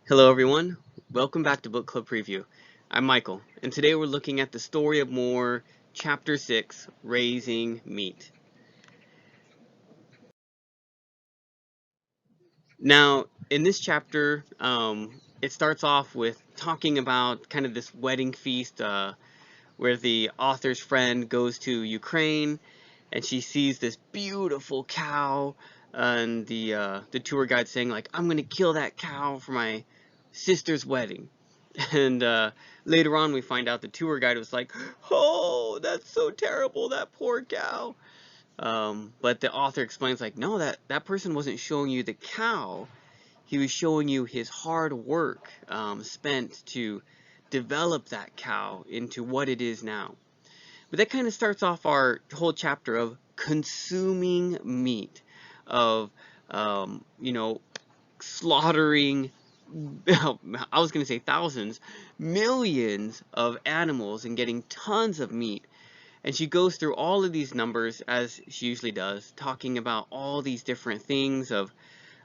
Hello everyone, welcome back to Book Club Preview. I'm Michael, and today we're looking at the story of More, Chapter 6, Raising Meat. Now, in this chapter, it starts off with talking about kind of this wedding feast where the author's friend goes to Ukraine, and she sees this beautiful cow, and the tour guide saying like, "I'm gonna kill that cow for my sister's wedding." And later on, we find out the tour guide was like, "Oh, that's so terrible, that poor cow." But the author explains like, "No, that person wasn't showing you the cow. He was showing you his hard work spent to develop that cow into what it is now." But that kind of starts off our whole chapter of consuming meat, of slaughtering, I was going to say thousands, millions of animals and getting tons of meat. And she goes through all of these numbers, as she usually does, talking about all these different things of,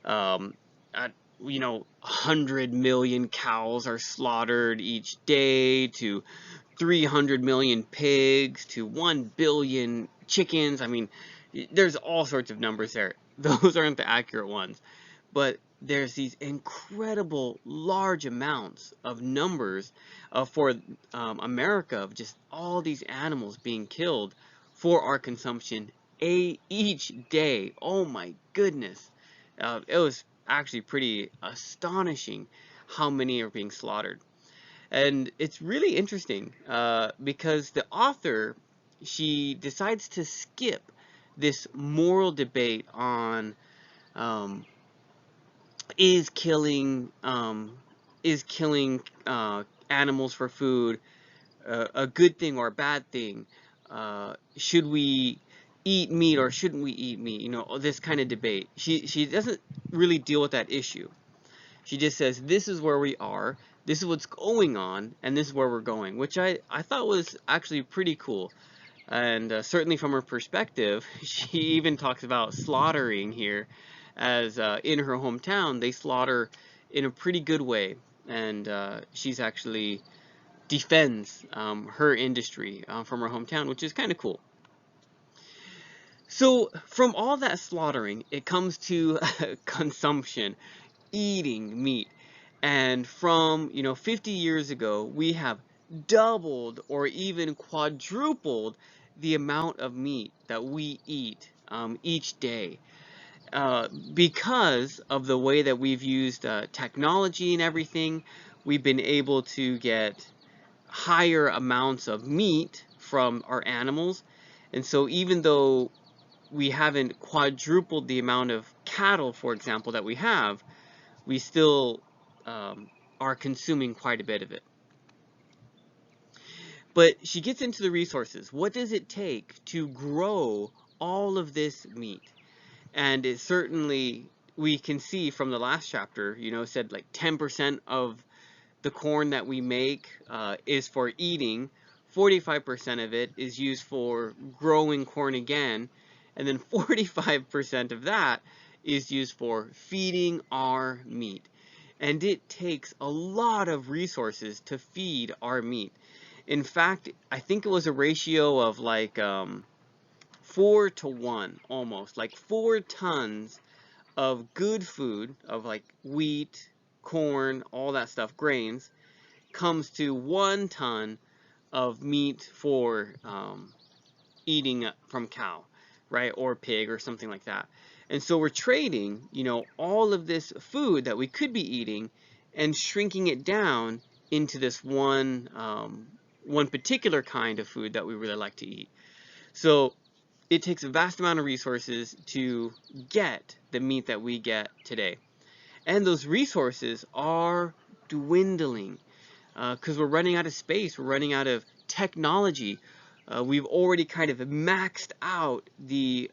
um, 100 million cows are slaughtered each day, to 300 million pigs, to 1 billion chickens. I mean, there's all sorts of numbers there. Those aren't the accurate ones. But there's these incredible large amounts of numbers for America, of just all these animals being killed for our consumption each day. Oh my goodness. It was actually pretty astonishing how many are being slaughtered. And it's really interesting because the author, she decides to skip this moral debate on um, is killing um, animals for food a good thing or a bad thing? Should we eat meat or shouldn't we eat meat? This kind of debate. She doesn't really deal with that issue. She just says this is where we are, this is what's going on, and this is where we're going, which I thought was actually pretty cool. And certainly from her perspective, she even talks about slaughtering here, as in her hometown, they slaughter in a pretty good way. And she's actually defends her industry from her hometown, which is kind of cool. So from all that slaughtering, it comes to consumption, eating meat. And from, 50 years ago, we have doubled or even quadrupled the amount of meat that we eat each day. Because of the way that we've used technology and everything, we've been able to get higher amounts of meat from our animals. And so even though we haven't quadrupled the amount of cattle, for example, that we have, we still are consuming quite a bit of it. But she gets into the resources. What does it take to grow all of this meat? And it certainly, we can see from the last chapter, said like 10% of the corn that we make is for eating, 45% of it is used for growing corn again, and then 45% of that is used for feeding our meat. And it takes a lot of resources to feed our meat. In fact, I think it was a ratio of like 4 to 1 almost, like 4 tons of good food, of like wheat, corn, all that stuff, grains, comes to 1 ton of meat for eating from cow, right, or pig or something like that. And so we're trading, all of this food that we could be eating and shrinking it down into this one particular kind of food that we really like to eat. So it takes a vast amount of resources to get the meat that we get today. And those resources are dwindling because we're running out of space, we're running out of technology. We've already kind of maxed out the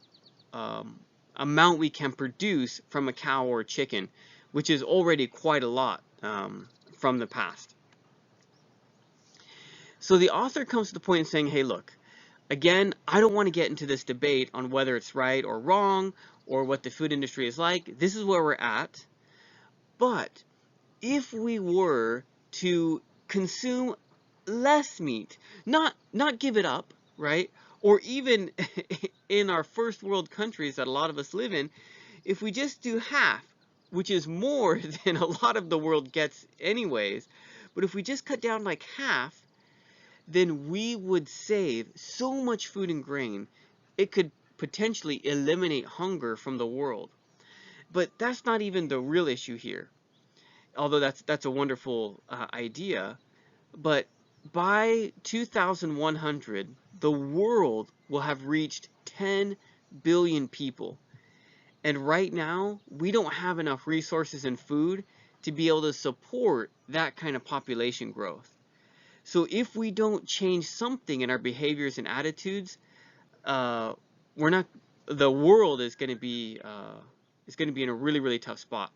amount we can produce from a cow or a chicken, which is already quite a lot from the past. So the author comes to the point saying, hey, look, again, I don't want to get into this debate on whether it's right or wrong or what the food industry is like. This is where we're at. But if we were to consume less meat, not give it up, right? Or even in our first world countries that a lot of us live in, if we just do half, which is more than a lot of the world gets anyways, but if we just cut down like half, then we would save so much food and grain, it could potentially eliminate hunger from the world. But that's not even the real issue here, although that's a wonderful idea. But by 2100, the world will have reached 10 billion people. And right now, we don't have enough resources and food to be able to support that kind of population growth. So if we don't change something in our behaviors and attitudes, we're not. The world is going to be in a really, really tough spot.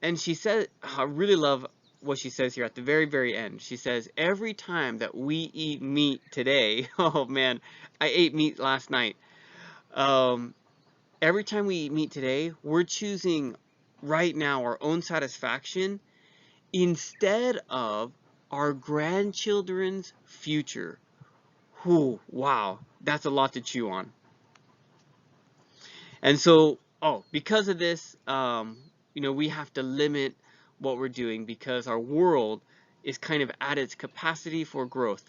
And she said, I really love what she says here at the very, very end. She says, every time that we eat meat today, oh man, I ate meat last night. Every time we eat meat today, we're choosing right now our own satisfaction instead of our grandchildren's future. Whew, wow, that's a lot to chew on. And so, because of this, we have to limit what we're doing because our world is kind of at its capacity for growth.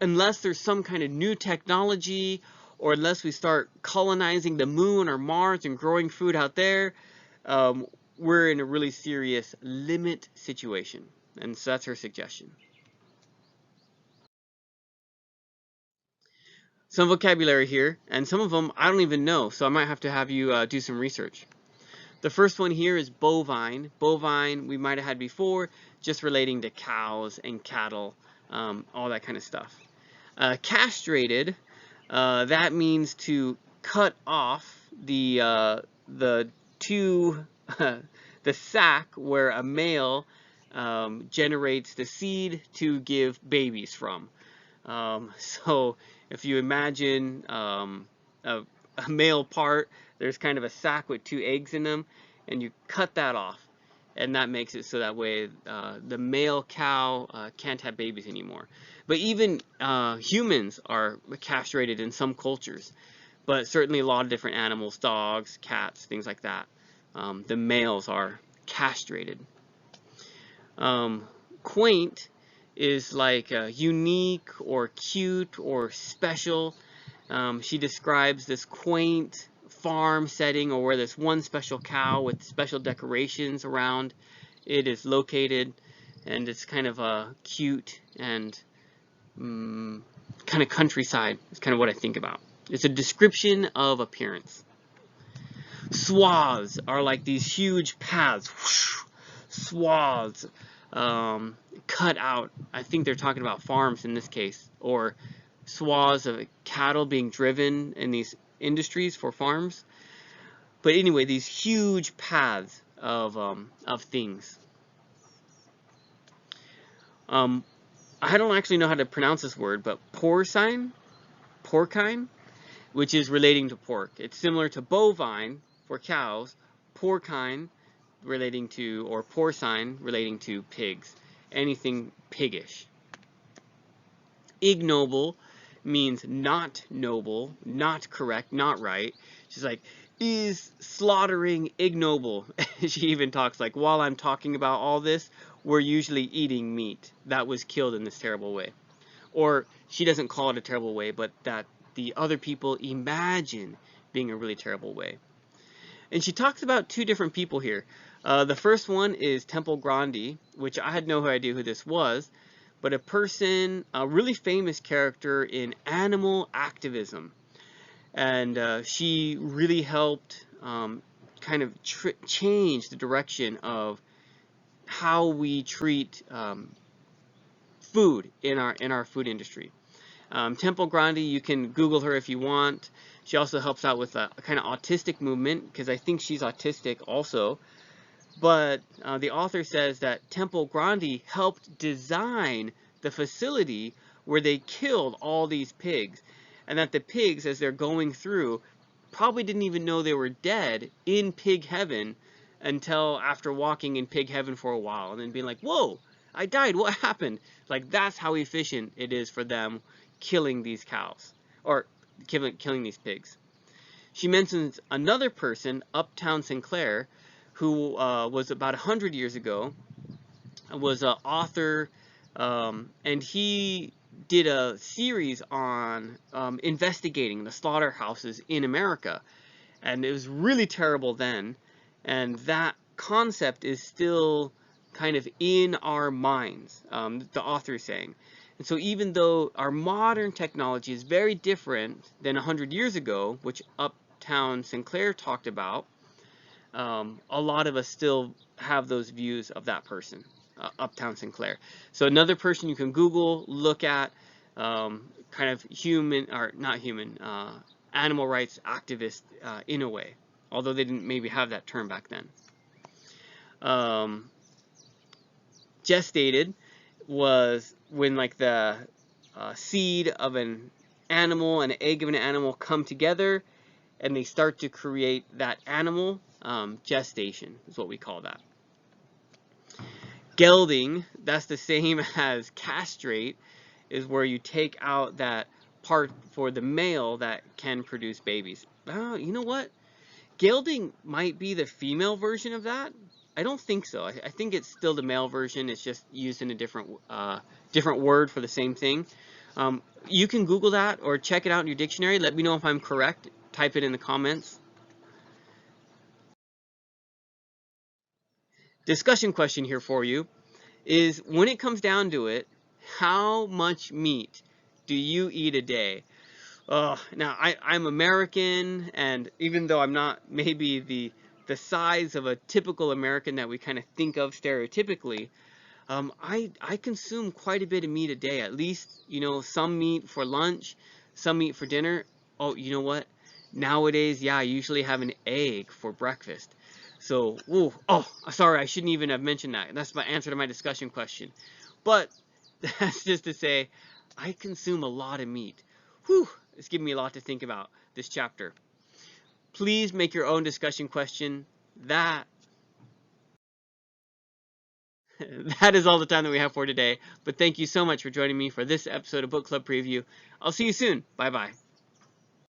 Unless there's some kind of new technology, or unless we start colonizing the moon or Mars and growing food out there, we're in a really serious limit situation. And so that's her suggestion. Some vocabulary here, and some of them I don't even know, so I might have to have you do some research. The first one here is bovine. Bovine we might have had before, just relating to cows and cattle, all that kind of stuff. Castrated, that means to cut off the the sac where a male generates the seed to give babies from. So if you imagine a male part, there's kind of a sac with 2 eggs in them, and you cut that off, and that makes it so that way the male cow can't have babies anymore. But even humans are castrated in some cultures, but certainly a lot of different animals, dogs, cats, things like that, the males are castrated. Quaint is like unique or cute or special. She describes this quaint farm setting, or where there's one special cow with special decorations around it is located, and it's kind of cute and kind of countryside. It's kind of what I think about. It's a description of appearance. Swaths are like these huge paths. Whoosh, swaths cut out. I think they're talking about farms in this case, or swaths of cattle being driven in these industries for farms. But anyway, these huge paths of things. I don't actually know how to pronounce this word, but porcine, which is relating to pork. It's similar to bovine for cows, porcine relating to, or porcine relating to pigs, anything piggish. Ignoble means not noble, not correct, not right. She's like, is slaughtering ignoble? She even talks like, while I'm talking about all this, we're usually eating meat that was killed in this terrible way. Or she doesn't call it a terrible way, but that the other people imagine being a really terrible way. And she talks about 2 different people here. The first one is Temple Grandi, which I had no idea who this was, but a person, a really famous character in animal activism. And she really helped kind of change the direction of how we treat food in our food industry. Temple Grandi, you can Google her if you want. She also helps out with a kind of autistic movement, because I think she's autistic also. But the author says that Temple Grandi helped design the facility where they killed all these pigs, and that the pigs, as they're going through, probably didn't even know they were dead in pig heaven until after walking in pig heaven for a while and then being like, whoa, I died, what happened? Like, that's how efficient it is for them killing these cows, or killing these pigs. She mentions another person, Uptown Sinclair, who was about 100 years ago, was an author, and he did a series on investigating the slaughterhouses in America. And it was really terrible then, and that concept is still kind of in our minds, the author is saying. And so even though our modern technology is very different than 100 years ago, which Uptown Sinclair talked about, a lot of us still have those views of that person, Uptown Sinclair. So another person you can Google, look at, kind of human, or not human, animal rights activist in a way, although they didn't maybe have that term back then. Gestated was when like the seed of an animal and an egg of an animal come together and they start to create that animal. Gestation is what we call that. Gelding, that's the same as castrate, is where you take out that part for the male that can produce babies. You know what? Gelding might be the female version of that. I don't think so. I think it's still the male version. It's just used in a different word for the same thing. You can Google that or check it out in your dictionary. Let me know if I'm correct. Type it in the comments. Discussion question here for you is, when it comes down to it, how much meat do you eat a day? Now, I'm American, and even though I'm not maybe the size of a typical American that we kind of think of stereotypically, I consume quite a bit of meat a day. At least, you know, some meat for lunch, some meat for dinner. Oh, you know what? Nowadays, yeah, I usually have an egg for breakfast. So, sorry, I shouldn't even have mentioned that. That's my answer to my discussion question. But that's just to say, I consume a lot of meat. Whew, it's giving me a lot to think about, this chapter. Please make your own discussion question. That is all the time that we have for today. But thank you so much for joining me for this episode of Book Club Preview. I'll see you soon. Bye-bye.